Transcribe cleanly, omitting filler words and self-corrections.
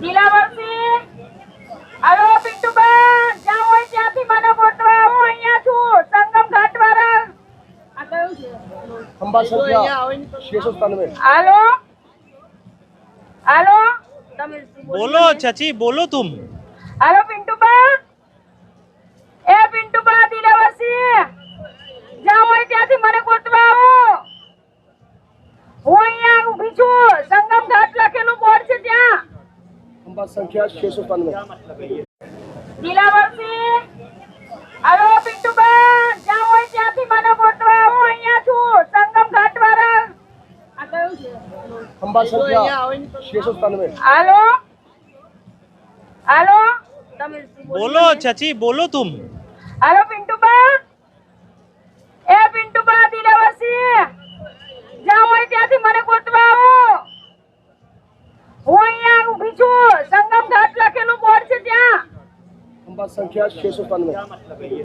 દિલાવરસિંહ, હાલો પિન્ટુબા, જ્યાં હોય ત્યાંથી મને ગોતવા આવો. અહીંયા છું, સંગમ ઘાટવાળા. આ કયું છે? ખંભા સંખ્યા 697। હાલો હાલો, તમે बोलो चाची बोलो तुम। હાલો પિન્ટુબા, એ પિન્ટુબા, દિલાવરસિંહ, જ્યાં હોય ત્યાંથી મને ગોતવા આવો. હું અહીંયા ઊભી છું, સંગમ ઘાટ લખેલું બોર્ડ છે ત્યાં. ખંભા સંખ્યા 697। દિલાવરસિંહ, હાલો પિન્ટુબા, જ્યાં હોય ત્યાંથી મને ગોતવા આવો. અહીંયા છું, સંગમ ઘાટવાળા. આ કયું છે? ખંભા સંખ્યા 697। હાલો હાલો, તમે बोलो चाची बोलो तुम। હાલો પિન્ટુબા, એ પિન્ટુબા, દિલાવરસિંહ, જ્યાં હોય ત્યાંથી મને ગોતવા આવો. હું અહીંયા ઊભી છું, સંગમ ઘાટ લખેલું બોર્ડ છે ત્યાં. ખંભા સંખ્યા 697।